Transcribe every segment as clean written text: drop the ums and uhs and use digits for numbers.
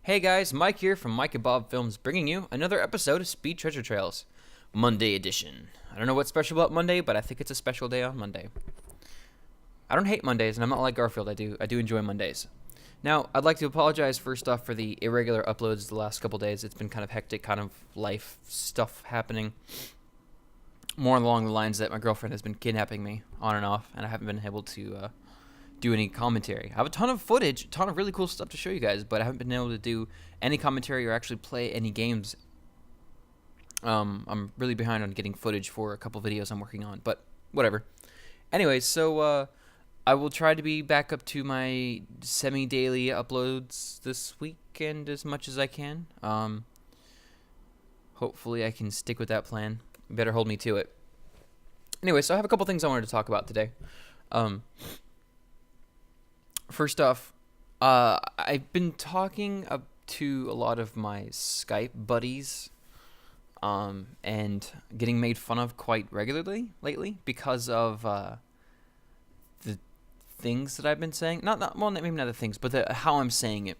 Hey guys, Mike here from MikeandBobfilms, bringing you another episode of Speed Treasure Trails, Monday edition. I don't know what's special about Monday, but I think it's a special day on Monday. I don't hate Mondays, and I'm not like Garfield. I do enjoy Mondays. Now, I'd like to apologize first off for the irregular uploads the last couple days. It's been kind of hectic, kind of life stuff happening. More along the lines that my girlfriend has been kidnapping me on and off, and I haven't been able to do any commentary. I have a ton of footage, a ton of really cool stuff to show you guys, but I haven't been able to do any commentary or actually play any games. I'm really behind on getting footage for a couple videos I'm working on, but whatever. Anyway, so I will try to be back up to my semi-daily uploads this weekend as much as I can. Hopefully I can stick with that plan. You better hold me to it. Anyway, so I have a couple things I wanted to talk about today. First off, I've been talking to a lot of my Skype buddies and getting made fun of quite regularly lately because of the things that I've been saying. Well, maybe not the things, but how I'm saying it.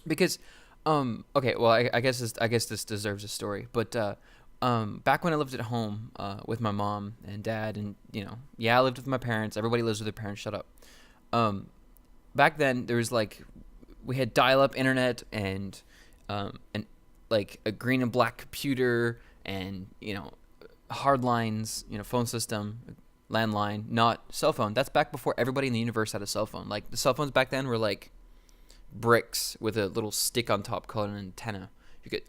Because, okay, well, I guess this deserves a story. But back when I lived at home with my mom and dad, and I lived with my parents. Everybody lives with their parents. Shut up. Back then, there was we had dial-up internet and like a green and black computer and hard lines, phone system, landline, not cell phone. That's back before everybody in the universe had a cell phone. Like the cell phones back then were like bricks with a little stick on top called an antenna.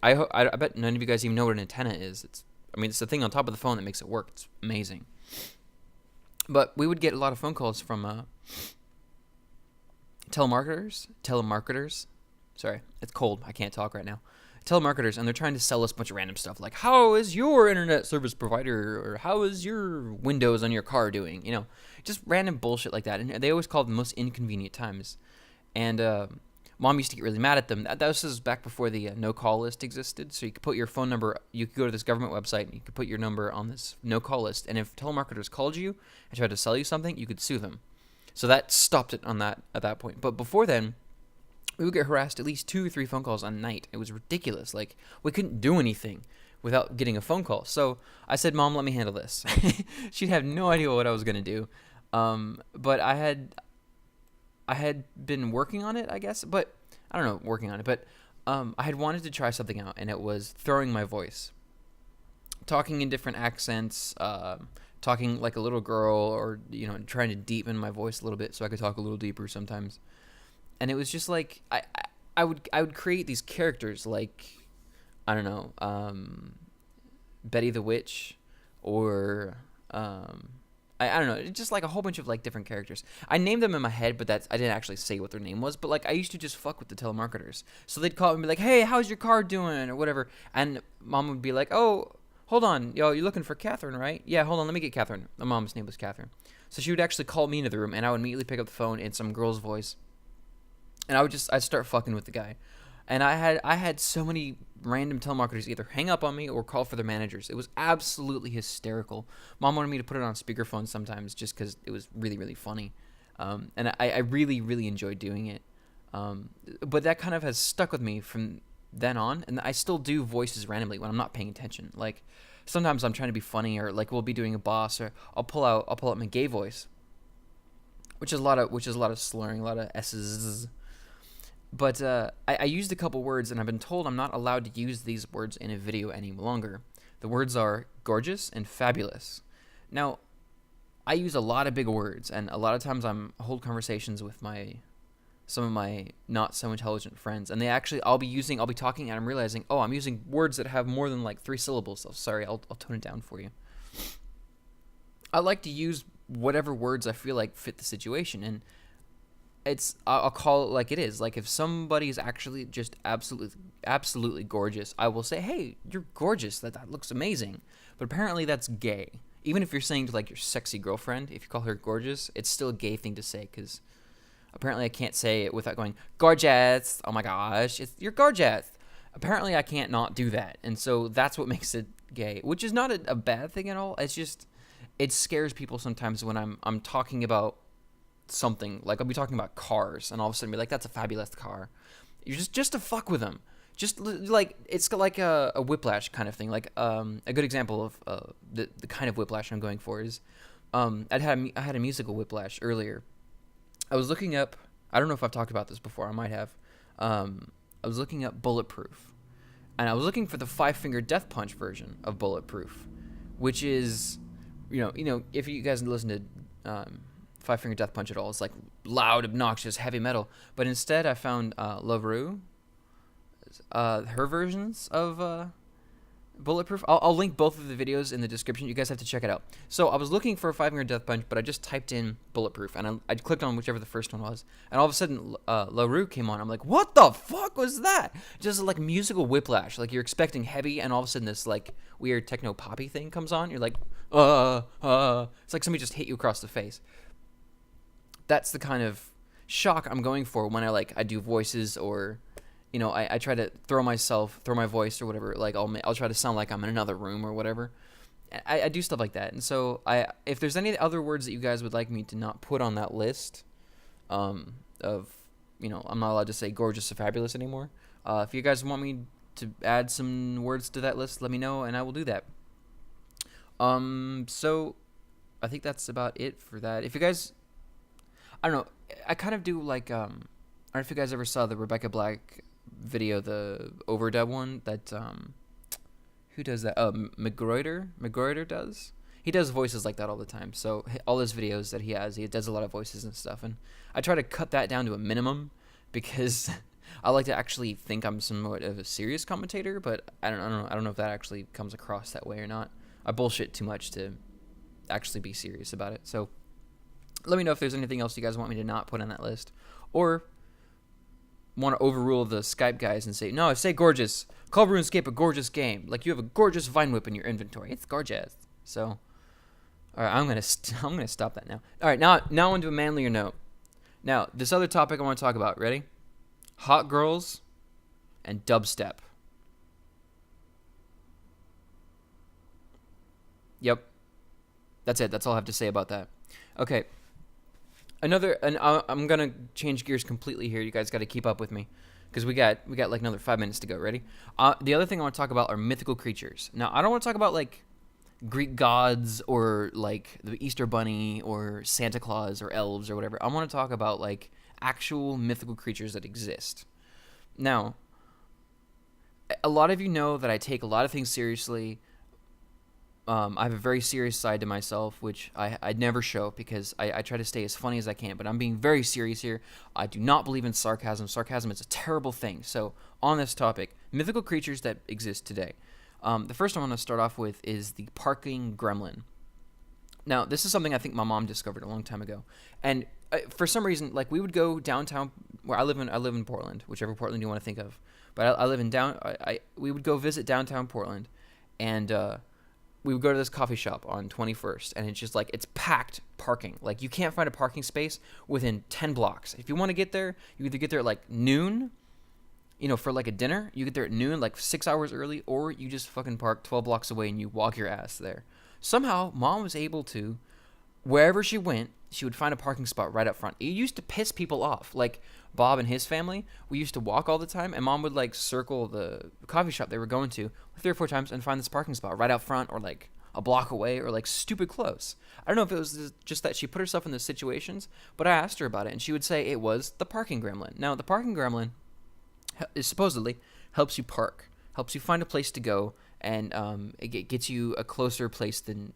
I bet none of you guys even know what an antenna is. It's the thing on top of the phone that makes it work. It's amazing. But we would get a lot of phone calls from telemarketers. Sorry, it's cold. I can't talk right now. Telemarketers, and they're trying to sell us a bunch of random stuff like, how is your internet service provider, or how is your Windows on your car doing? Just random bullshit like that. And they always call it the most inconvenient times. And Mom used to get really mad at them. That was back before the no-call list existed. So you could put your phone number, you could go to this government website, and you could put your number on this no-call list. And if telemarketers called you and tried to sell you something, you could sue them. So that stopped it at that point. But before then, we would get harassed at least 2 or 3 phone calls a night. It was ridiculous. Like, we couldn't do anything without getting a phone call. So I said, Mom, let me handle this. She'd have no idea what I was going to do. But I had been working on it, I guess. But I don't know, working on it. But I had wanted to try something out, and it was throwing my voice. Talking in different accents, talking like a little girl, or trying to deepen my voice a little bit so I could talk a little deeper sometimes. And it was just like I would create these characters like, I don't know, Betty the Witch, or I don't know, just like a whole bunch of like different characters. I named them in my head, but I didn't actually say what their name was. But like I used to just fuck with the telemarketers. So they'd call and be like, "Hey, how's your car doing?" or whatever. And Mom would be like, "Oh, hold on, you're looking for Catherine, right? Yeah, hold on, let me get Catherine." My mom's name was Catherine. So she would actually call me into the room, and I would immediately pick up the phone in some girl's voice, and I'd start fucking with the guy. And I had so many random telemarketers either hang up on me or call for their managers. It was absolutely hysterical. Mom wanted me to put it on speakerphone sometimes just because it was really, really funny. And I really, really enjoyed doing it. But that kind of has stuck with me from then on, and I still do voices randomly when I'm not paying attention. Like sometimes I'm trying to be funny, or like we'll be doing a boss, or I'll pull out my gay voice, which is a lot of slurring, a lot of s's. But I used a couple words, and I've been told I'm not allowed to use these words in a video any longer. The words are gorgeous and fabulous. Now, I use a lot of big words, and a lot of times I hold conversations with some of my not so intelligent friends, and I'll be talking, and I'm realizing, oh, I'm using words that have more than like 3 syllables. So sorry, I'll tone it down for you. I like to use whatever words I feel like fit the situation, and I'll call it like it is. Like if somebody's actually just absolutely gorgeous, I will say, "Hey, you're gorgeous. That looks amazing." But apparently that's gay. Even if you're saying to like your sexy girlfriend, if you call her gorgeous, it's still a gay thing to say, because apparently I can't say it without going, "Gorgeous. Oh my gosh, you're gorgeous." Apparently I can't not do that, and so that's what makes it gay, which is not a bad thing at all. It's just it scares people sometimes when I'm talking about something. Like I'll be talking about cars, and all of a sudden be like, "That's a fabulous car," You just to fuck with him. Like it's like a whiplash kind of thing. Like a good example of the kind of whiplash I'm going for is I had a musical whiplash earlier. I was looking up. I don't know if I've talked about this before. I might have. I was looking up Bulletproof, and I was looking for the 5-Finger Death Punch version of Bulletproof, which is, if you guys listen to 5-Finger Death Punch at all, it's like loud, obnoxious, heavy metal. But instead, I found LaRue, her versions of Bulletproof. I'll link both of the videos in the description. You guys have to check it out. So I was looking for a 5-Finger Death Punch, but I just typed in Bulletproof, and I clicked on whichever the first one was, and all of a sudden LaRue came on. I'm like, what the fuck was that? Just like musical whiplash. Like you're expecting heavy, and all of a sudden this like weird techno poppy thing comes on. You're like, it's like somebody just hit you across the face. That's the kind of shock I'm going for when I do voices, or I try to throw my voice or whatever. Like I'll try to sound like I'm in another room or whatever. I do stuff like that. And so if there's any other words that you guys would like me to not put on that list, of I'm not allowed to say gorgeous or fabulous anymore. If you guys want me to add some words to that list, let me know and I will do that. So I think that's about it for that. If you guys, I don't know, I kind of do like I don't know if you guys ever saw the Rebecca Black video, the overdub one that who does that? McGroiter does. He does voices like that all the time. So all his videos that he does a lot of voices and stuff, and I try to cut that down to a minimum because I like to actually think I'm somewhat of a serious commentator, but I don't know if that actually comes across that way or not. I bullshit too much to actually be serious about it. So let me know if there's anything else you guys want me to not put on that list, or want to overrule the Skype guys and say, no, say gorgeous. Call RuneScape a gorgeous game. Like you have a gorgeous Vine Whip in your inventory. It's gorgeous. So, all right, I'm gonna stop that now. All right, now onto a manlier note. Now, this other topic I want to talk about. Ready? Hot girls and dubstep. Yep. That's it. That's all I have to say about that. Okay. I'm gonna change gears completely here. You guys got to keep up with me, because we got like another 5 minutes to go. Ready? The other thing I want to talk about are mythical creatures. Now, I don't want to talk about like Greek gods or like the Easter Bunny or Santa Claus or elves or whatever. I want to talk about like actual mythical creatures that exist. Now, a lot of you know that I take a lot of things seriously. I have a very serious side to myself, which I never show because I try to stay as funny as I can, but I'm being very serious here. I do not believe in sarcasm. Sarcasm is a terrible thing. So on this topic, mythical creatures that exist today. The first one I want to start off with is the parking gremlin. Now, this is something I think my mom discovered a long time ago. And for some reason, like we would go downtown where I live in Portland, whichever Portland you want to think of. But I live in we would go visit downtown Portland, and we would go to this coffee shop on 21st, and it's just like, it's packed parking. Like, you can't find a parking space within 10 blocks. If you want to get there, you either get there at like noon, for like a dinner. You get there at noon, like 6 hours early, or you just fucking park 12 blocks away and you walk your ass there. Somehow, Mom was able to, wherever she went, she would find a parking spot right up front. It used to piss people off. Like, Bob and his family, we used to walk all the time, and Mom would like circle the coffee shop they were going to 3 or 4 times and find this parking spot right out front, or like a block away, or like stupid close. I don't know if it was just that she put herself in those situations, but I asked her about it, and she would say it was the parking gremlin. Now, the parking gremlin is supposedly helps you park, helps you find a place to go, and it gets you a closer place than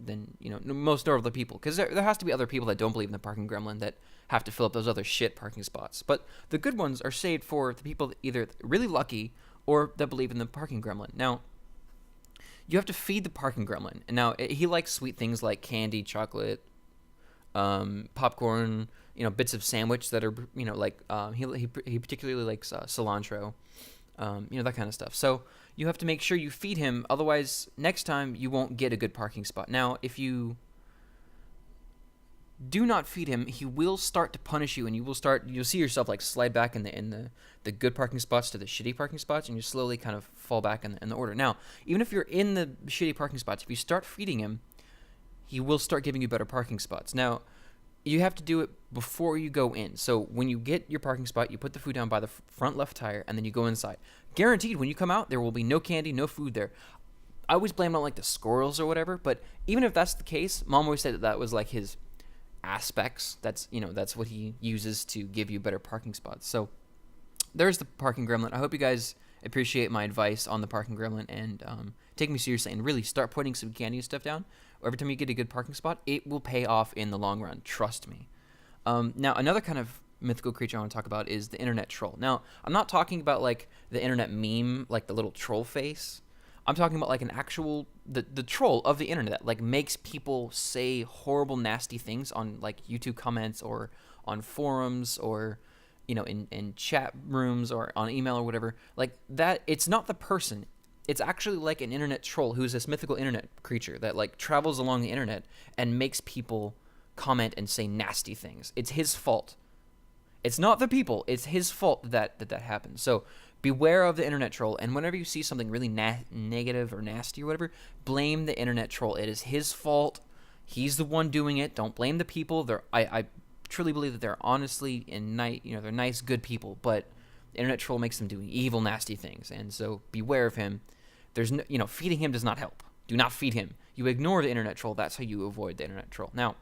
most normal people, because there has to be other people that don't believe in the parking gremlin that have to fill up those other shit parking spots. But the good ones are saved for the people that either really lucky or that believe in the parking gremlin. Now, you have to feed the parking gremlin. And now, he likes sweet things like candy, chocolate, popcorn, bits of sandwich that are, he particularly likes cilantro, that kind of stuff. So you have to make sure you feed him, otherwise next time you won't get a good parking spot. Now, if you do not feed him, he will start to punish you, and you'll see yourself like slide back in the good parking spots to the shitty parking spots, and you slowly kind of fall back in the order. Now, even if you're in the shitty parking spots, if you start feeding him, he will start giving you better parking spots. Now, you have to do it before you go in. So when you get your parking spot, you put the food down by the front left tire, and then you go inside. Guaranteed, when you come out, there will be no candy, no food there. I always blame it on like the squirrels or whatever, but even if that's the case, Mom always said that was like his aspects. That's that's what he uses to give you better parking spots. So there's the parking gremlin. I hope you guys appreciate my advice on the parking gremlin and take me seriously and really start putting some candy and stuff down. Every time you get a good parking spot, it will pay off in the long run. Trust me. Now, another kind of mythical creature I want to talk about is the internet troll. Now, I'm not talking about like the internet meme, like the little troll face. I'm talking about like an actual the troll of the internet that like makes people say horrible, nasty things on like YouTube comments or on forums or in chat rooms or on email or whatever. Like that, it's not the person. It's actually like an internet troll who's this mythical internet creature that like travels along the internet and makes people comment and say nasty things. It's his fault. It's not the people. It's his fault that happens. So beware of the internet troll. And whenever you see something really negative or nasty or whatever, blame the internet troll. It is his fault. He's the one doing it. Don't blame the people. I truly believe that they're honestly and they're nice, good people. But the internet troll makes them doing evil, nasty things. And so beware of him. There's no, feeding him does not help. Do not feed him. You ignore the internet troll. That's how you avoid the internet troll. Now,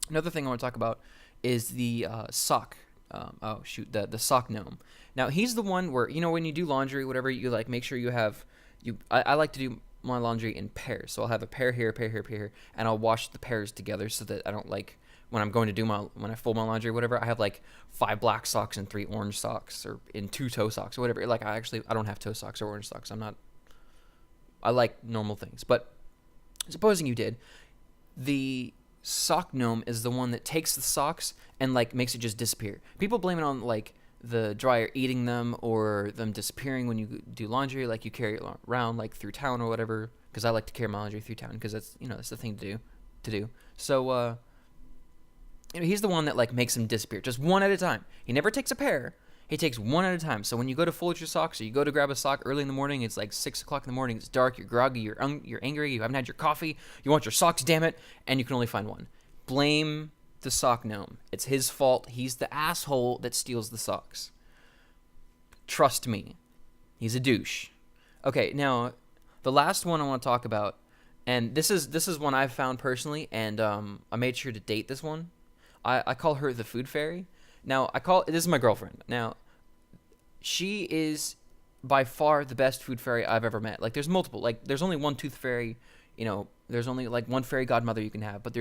another thing I want to talk about is the sock. The sock gnome. Now he's the one where when you do laundry, whatever, you like make sure you have I like to do my laundry in pairs. So I'll have a pair here, pair here, pair here, and I'll wash the pairs together so that I don't like when I'm going to do when I fold my laundry or whatever, I have like 5 black socks and 3 orange socks or in 2 toe socks or whatever. Like I don't have toe socks or orange socks. I like normal things. But supposing you did, the sock gnome is the one that takes the socks and like makes it just disappear. People blame it on like the dryer eating them or them disappearing when you do laundry, like you carry it around like through town or whatever, because I like to carry my laundry through town because that's that's the thing to do. So he's the one that like makes them disappear just one at a time. He never takes a pair. He takes one at a time. So when you go to fold your socks or you go to grab a sock early in the morning, it's like 6 o'clock in the morning, it's dark, you're groggy, you're angry, you haven't had your coffee, you want your socks, damn it, and you can only find one. Blame the sock gnome. It's his fault. He's the asshole that steals the socks. Trust me. He's a douche. Okay, now, the last one I want to talk about, and this is one I've found personally, and I made sure to date this one. I call her the food fairy. Now, this is my girlfriend. Now, she is by far the best food fairy I've ever met. Like, there's multiple. Like, there's only one tooth fairy. There's only like one fairy godmother you can have. But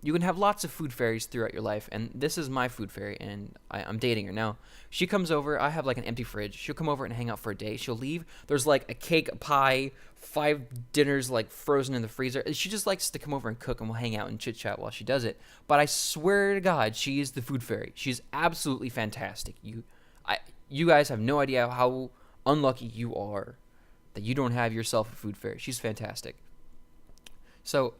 you can have lots of food fairies throughout your life. And this is my food fairy, and I'm dating her. Now, she comes over. I have like an empty fridge. She'll come over and hang out for a day. She'll leave. There's like a cake, a pie, 5 dinners like frozen in the freezer. She just likes to come over and cook, and we'll hang out and chit-chat while she does it. But I swear to God, she is the food fairy. She's absolutely fantastic. You guys have no idea how unlucky you are that you don't have yourself a food fairy. She's fantastic. So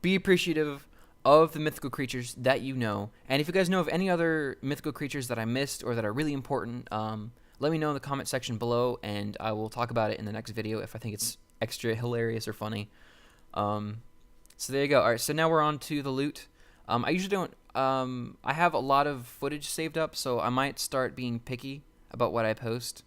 be appreciative of the mythical creatures that you know. And if you guys know of any other mythical creatures that I missed or that are really important, let me know in the comment section below, and I will talk about it in the next video if I think it's extra hilarious or funny. So there you go. All right, so now we're on to the loot. I usually don't... I have a lot of footage saved up, so I might start being picky about what I post.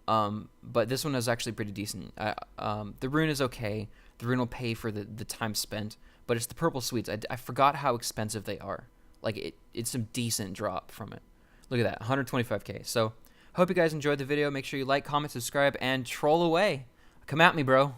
But this one is actually pretty decent. The rune is okay. The rune will pay for the time spent. But it's the purple sweets. I forgot how expensive they are. Like, it's some decent drop from it. Look at that, 125k. So, hope you guys enjoyed the video. Make sure you like, comment, subscribe, and troll away. Come at me, bro.